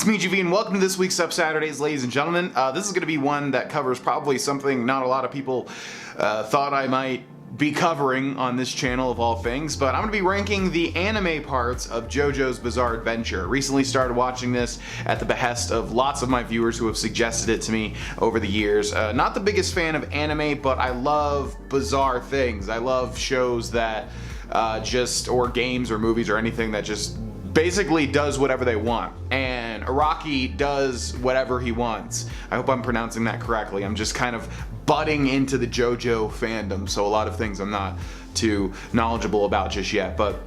It's me, GV, and welcome to this week's Up Saturdays, ladies and gentlemen. This is going to be one that covers probably something not a lot of people thought I might be covering on this channel of all things, but I'm going to be ranking the anime parts of JoJo's Bizarre Adventure. Recently started watching this at the behest of lots of my viewers who have suggested it to me over the years. Not the biggest fan of anime, but I love bizarre things. I love shows that or games or movies or anything that just basically does whatever they want, and Araki does whatever he wants. I hope I'm pronouncing that correctly. I'm just kind of butting into the JoJo fandom, so a lot of things I'm not too knowledgeable about just yet. But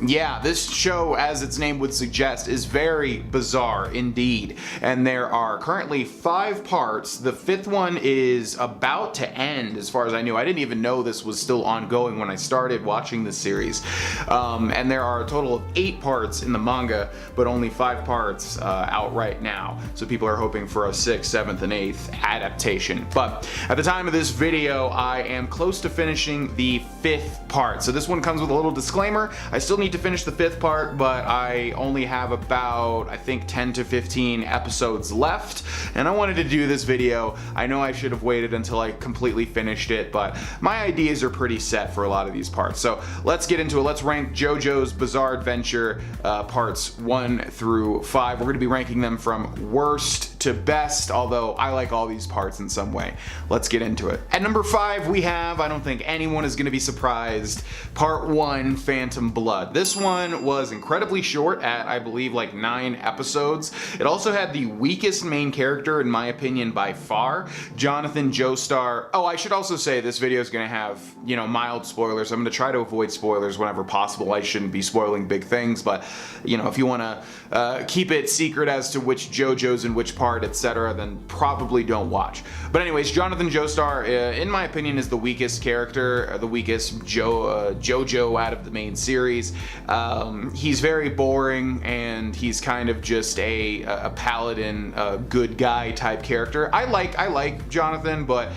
yeah, this show, as its name would suggest, is very bizarre indeed. And there are currently 5 parts. The 5th one is about to end, as far as I knew. I didn't even know this was still ongoing when I started watching this series. And there are a total of 8 parts in the manga, but only 5 parts out right now. So people are hoping for a 6th, 7th, and 8th adaptation. But at the time of this video, I am close to finishing the 5th part. So this one comes with a little disclaimer. I still need to finish the 5th part, but I only have about, I think, 10 to 15 episodes left, and I wanted to do this video. I know I should have waited until I completely finished it, but my ideas are pretty set for a lot of these parts. So let's get into it. Let's rank JoJo's Bizarre Adventure parts 1 through 5. We're going to be ranking them from worst to best, although I like all these parts in some way. Let's get into it. At number 5 we have, I don't think anyone is going to be surprised, Part 1, Phantom Blood. This one was incredibly short at, I believe, like 9 episodes. It also had the weakest main character, in my opinion, by far, Jonathan Joestar. Oh, I should also say this video is going to have, you know, mild spoilers. I'm going to try to avoid spoilers whenever possible. I shouldn't be spoiling big things, but, you know, if you want to keep it secret as to which JoJo's in which part, etc., then probably don't watch. But anyways, Jonathan Joestar, in my opinion, is the weakest character, the weakest JoJo out of the main series. He's very boring, and he's kind of just a paladin, good guy type character. I like Jonathan, but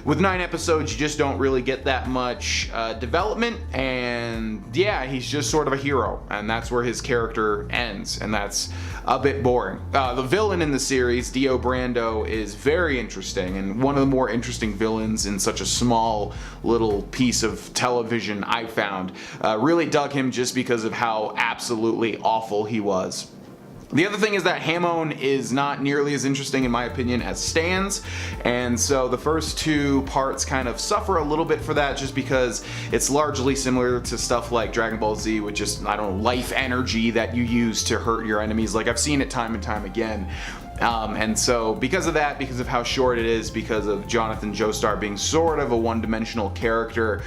with 9 episodes, you just don't really get that much development, and yeah, he's just sort of a hero, and that's where his character ends, and that's a bit boring. The villain in the series, Dio Brando, is very interesting, and one of the more interesting villains in such a small little piece of television I found. Really dug him just because of how absolutely awful he was. The other thing is that Hamon is not nearly as interesting, in my opinion, as Stans, and so the first 2 parts kind of suffer a little bit for that, just because it's largely similar to stuff like Dragon Ball Z, with just, I don't know, life energy that you use to hurt your enemies. Like, I've seen it time and time again. And so because of that, because of how short it is, because of Jonathan Joestar being sort of a one-dimensional character,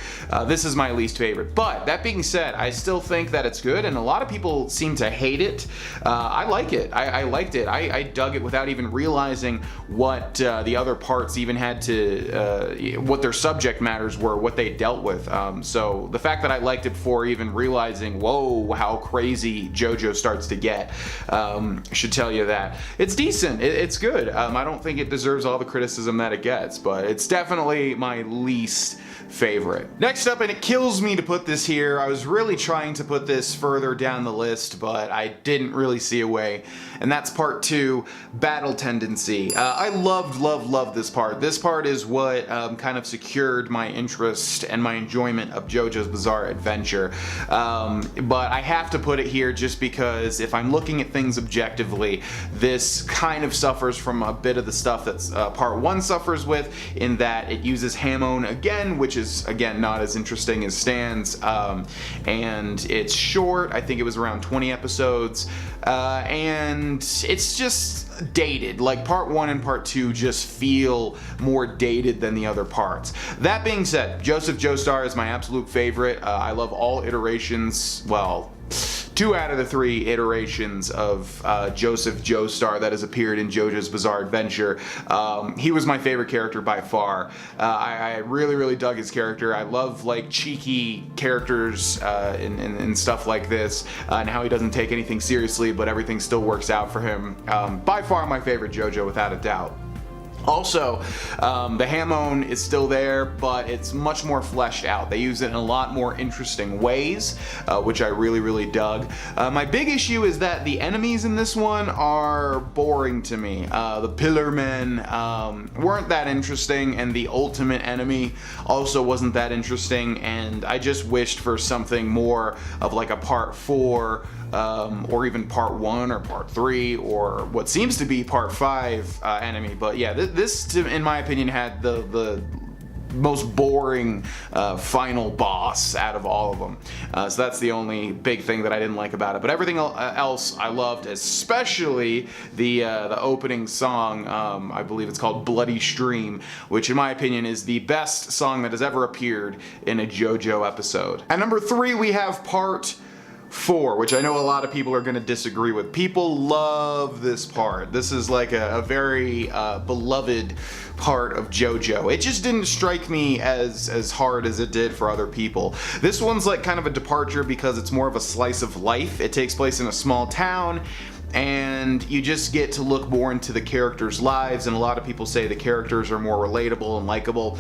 this is my least favorite. But that being said, I still think that it's good, and a lot of people seem to hate it. I like it. I liked it. I dug it without even realizing what the other parts even had to, what their subject matters were, what they dealt with. So the fact that I liked it before even realizing, whoa, how crazy JoJo starts to get, should tell you that. It's decent. It's good. I don't think it deserves all the criticism that it gets, but it's definitely my least favorite. Next up, and it kills me to put this here, I was really trying to put this further down the list, but I didn't really see a way, and that's Part 2, Battle Tendency. I loved this part. This part is what kind of secured my interest and my enjoyment of JoJo's Bizarre Adventure. But I have to put it here just because if I'm looking at things objectively, this kind of suffers from a bit of the stuff that's Part 1 suffers with, in that it uses Hamon again, which is, again, not as interesting as Stans, and it's short. I think it was around 20 episodes, and it's just dated. Like, Part 1 and Part 2 just feel more dated than the other parts. That being said, Joseph Joestar is my absolute favorite. I love all iterations, well, 2 out of the 3 iterations of Joseph Joestar that has appeared in JoJo's Bizarre Adventure. He was my favorite character by far. I really dug his character. I love, like, cheeky characters and stuff like this, and how he doesn't take anything seriously, but everything still works out for him. By far my favorite JoJo, without a doubt. Also, the Hamon is still there, but it's much more fleshed out. They use it in a lot more interesting ways, which I really, really dug. My big issue is that the enemies in this one are boring to me. The Pillarmen weren't that interesting, and the ultimate enemy also wasn't that interesting, and I just wished for something more of like a part 4, or even part 1 or part 3 or what seems to be part 5 enemy. But yeah, this in my opinion had the most boring final boss out of all of them. So that's the only big thing that I didn't like about it. But everything else I loved, especially the opening song. I believe it's called Bloody Stream, which in my opinion is the best song that has ever appeared in a JoJo episode. At number 3 we have part 4, which I know a lot of people are going to disagree with. People love this part. This is like a very beloved part of JoJo. It just didn't strike me as hard as it did for other people. This one's like kind of a departure because it's more of a slice of life. It takes place in a small town, and you just get to look more into the characters' lives, and a lot of people say the characters are more relatable and likable.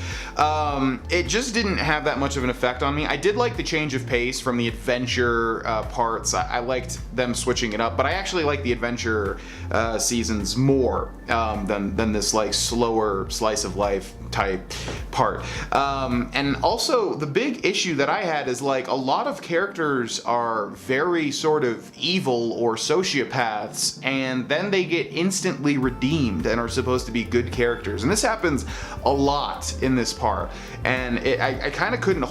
It just didn't have that much of an effect on me. I did like the change of pace from the adventure parts. I liked them switching it up, but I actually like the adventure seasons more than this like slower slice of life type part. And also the big issue that I had is like a lot of characters are very sort of evil or sociopaths, and then they get instantly redeemed and are supposed to be good characters. And this happens a lot in this part. And I kind of couldn't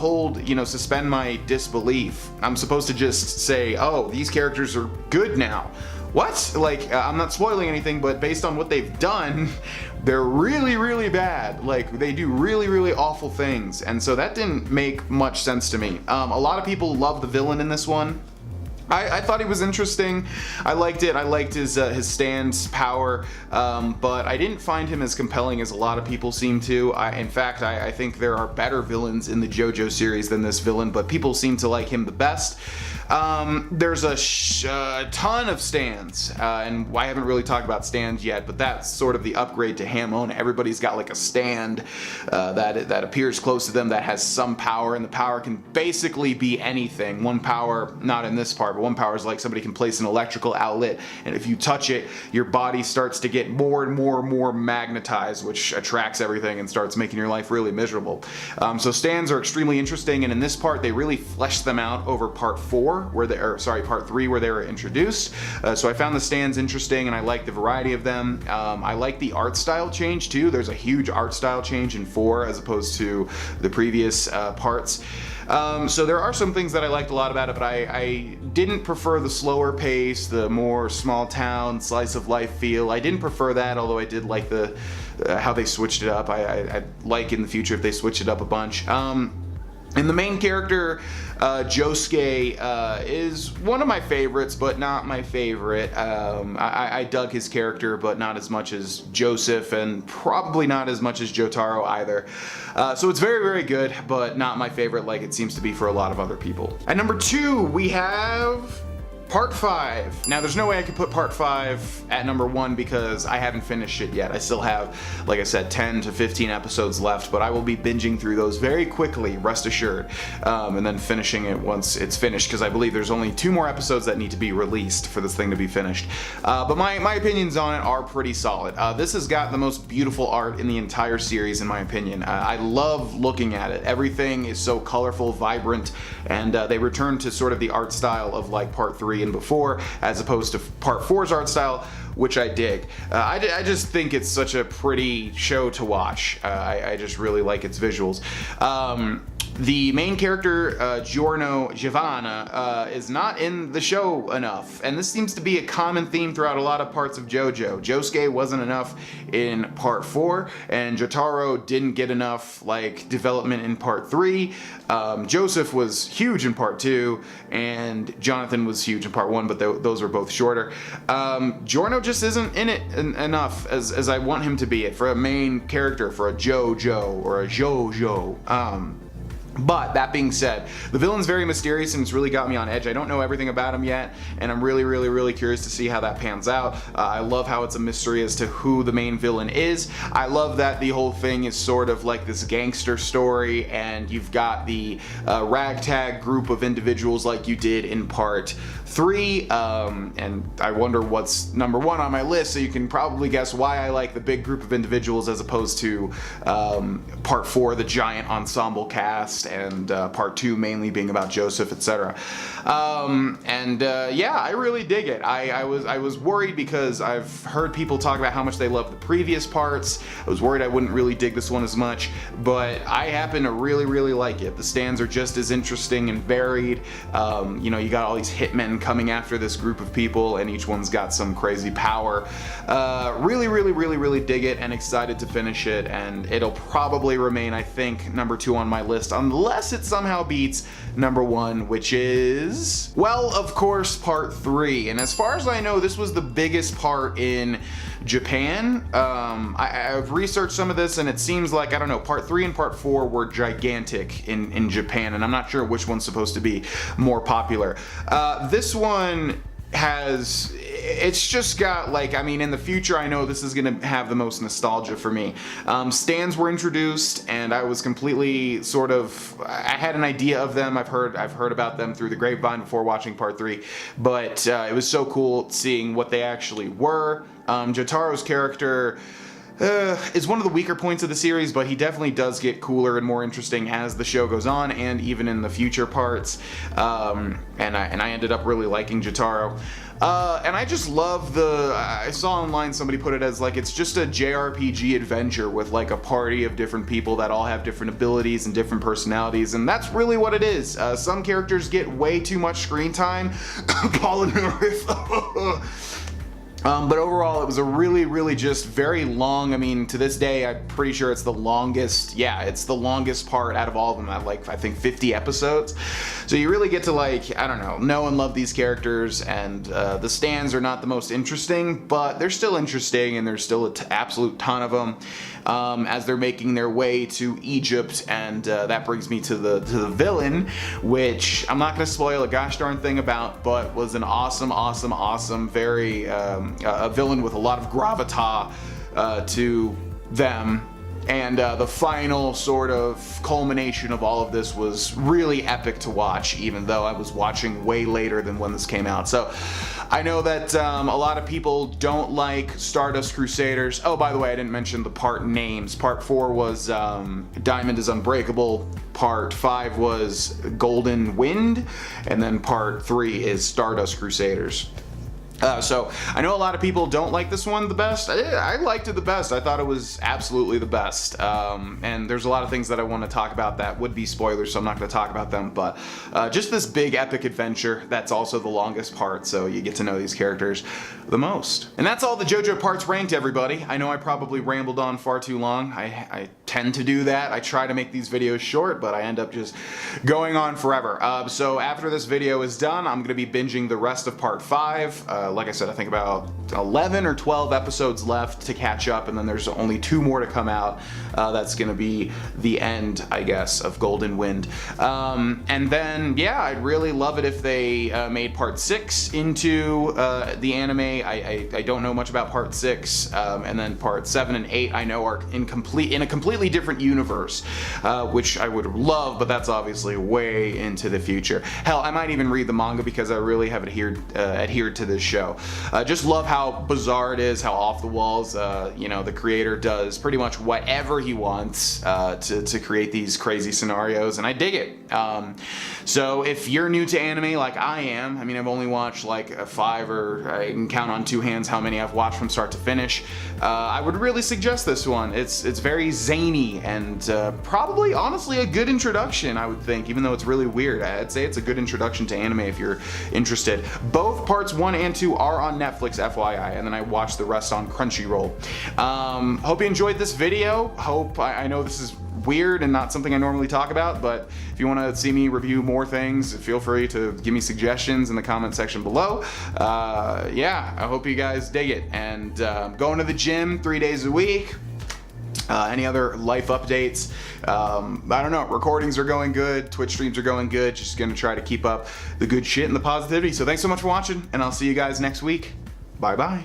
suspend my disbelief. I'm supposed to just say, oh, these characters are good now. What? Like, I'm not spoiling anything, but based on what they've done, they're really, really bad. Like, they do really, really awful things. And so that didn't make much sense to me. A lot of people love the villain in this one. I thought he was interesting. I liked it. I liked his Stan's power, but I didn't find him as compelling as a lot of people seem to. In fact, I think there are better villains in the JoJo series than this villain, but people seem to like him the best. There's a ton of stands, and I haven't really talked about stands yet, but that's sort of the upgrade to Hamon. Everybody's got like a stand that appears close to them that has some power, and the power can basically be anything. One power, not in this part, but one power is like somebody can place an electrical outlet, and if you touch it, your body starts to get more and more magnetized, which attracts everything and starts making your life really miserable. So stands are extremely interesting, and in this part they really fleshed them out over part 4. Part 3 where they were introduced. So I found the stands interesting, and I like the variety of them. I like the art style change too. There's a huge art style change in 4 as opposed to the previous parts. So there are some things that I liked a lot about it, but I didn't prefer the slower pace, the more small town slice of life feel. I didn't prefer that, although I did like the how they switched it up. I'd like in the future if they switched it up a bunch. And the main character, Josuke, is one of my favorites, but not my favorite. I dug his character, but not as much as Joseph, and probably not as much as Jotaro either. So it's very, very good, but not my favorite like it seems to be for a lot of other people. At number 2, we have Part 5. Now, there's no way I could put Part 5 at number 1 because I haven't finished it yet. I still have, like I said, 10 to 15 episodes left, but I will be binging through those very quickly, rest assured, and then finishing it once it's finished, because I believe there's only 2 more episodes that need to be released for this thing to be finished. But my opinions on it are pretty solid. This has got the most beautiful art in the entire series, in my opinion. I love looking at it. Everything is so colorful, vibrant, and they return to sort of the art style of like Part 3 and before, as opposed to Part 4's art style, which I dig. I just think it's such a pretty show to watch. I just really like its visuals. The main character, Giovanna, is not in the show enough, and this seems to be a common theme throughout a lot of parts of JoJo. Josuke wasn't enough in Part 4, and Jotaro didn't get enough like development in Part 3. Joseph was huge in Part 2, and Jonathan was huge in Part 1, but those were both shorter. Giorno just isn't in it enough as I want him to be it for a main character, for a JoJo or a JoJo. But that being said, the villain's very mysterious and it's really got me on edge. I don't know everything about him yet, and I'm really curious to see how that pans out. I love how it's a mystery as to who the main villain is. I love that the whole thing is sort of like this gangster story, and you've got the ragtag group of individuals like you did in part 3, and I wonder what's number 1 on my list, so you can probably guess why I like the big group of individuals as opposed to part 4, the giant ensemble cast, and part 2 mainly being about Joseph, etc. Yeah, I really dig it. I was worried because I've heard people talk about how much they love the previous parts. I was worried I wouldn't really dig this one as much, but I happen to really like it. The stands are just as interesting and varied. You know, you got all these hitmen coming after this group of people, and each one's got some crazy power. Really dig it, and excited to finish it, and it'll probably remain, I think, number 2 on my list, unless it somehow beats number 1, which is, well, of course, part 3. And as far as I know, this was the biggest part in Japan. I've researched some of this, and it seems like, I don't know, part 3 and part 4 were gigantic in Japan, and I'm not sure which one's supposed to be more popular. This one has, it's just got, like, I mean, in the future, I know this is gonna have the most nostalgia for me. Stands were introduced, and I was completely sort of, I had an idea of them. I've heard about them through the grapevine before watching part 3, but it was so cool seeing what they actually were. Jotaro's character is one of the weaker points of the series, but he definitely does get cooler and more interesting as the show goes on, and even in the future parts. And I ended up really liking Jotaro. And I just love I saw online somebody put it as like, it's just a JRPG adventure with like a party of different people that all have different abilities and different personalities, and that's really what it is. Some characters get way too much screen time. But overall, it was a really just very long, I mean, to this day, I'm pretty sure it's the longest, yeah, it's the longest part out of all of them, at like, I think 50 episodes. So you really get to, like, I don't know and love these characters, and the stands are not the most interesting, but they're still interesting, and there's still an absolute ton of them as they're making their way to Egypt, and that brings me to the villain, which I'm not going to spoil a gosh darn thing about, but was an awesome, very a villain with a lot of gravitas to them. And the final sort of culmination of all of this was really epic to watch, even though I was watching way later than when this came out. So I know that a lot of people don't like Stardust Crusaders. Oh, by the way, I didn't mention the part names. Part 4 was Diamond is Unbreakable. Part 5 was Golden Wind. And then part 3 is Stardust Crusaders. So I know a lot of people don't like this one the best. I liked it the best. I thought it was absolutely the best. And there's a lot of things that I want to talk about that would be spoilers, so I'm not going to talk about them. But just this big epic adventure, that's also the longest part, so you get to know these characters the most. And that's all the JoJo parts ranked, everybody. I know I probably rambled on far too long. I tend to do that. I try to make these videos short, but I end up just going on forever. So after this video is done, I'm going to be binging the rest of part 5. Like I said, I think about 11 or 12 episodes left to catch up, and then there's only 2 more to come out. That's going to be the end, I guess, of Golden Wind. And then, yeah, I'd really love it if they made part 6 into the anime. I don't know much about part 6, and then part 7 and 8 I know are in a completely different universe, which I would love, but that's obviously way into the future. Hell, I might even read the manga because I really have adhered to this show. Just love how bizarre it is, how off the walls, you know, the creator does pretty much whatever he wants to create these crazy scenarios, and I dig it. So if you're new to anime like I am, I mean, I've only watched like 5, or I can count on 2 hands how many I've watched from start to finish, I would really suggest this one. It's very zany and probably, honestly, a good introduction, I would think, even though it's really weird. I'd say it's a good introduction to anime if you're interested. Both parts 1 and 2 are on Netflix, FYI, and then I watched the rest on Crunchyroll. Hope you enjoyed this video. I know this is weird and not something I normally talk about, but if you want to see me review more things, feel free to give me suggestions in the comment section below. Yeah, I hope you guys dig it. And going to the gym 3 days a week. Any other life updates? I don't know. Recordings are going good. Twitch streams are going good. Just gonna try to keep up the good shit and the positivity. So thanks so much for watching, and I'll see you guys next week. Bye bye.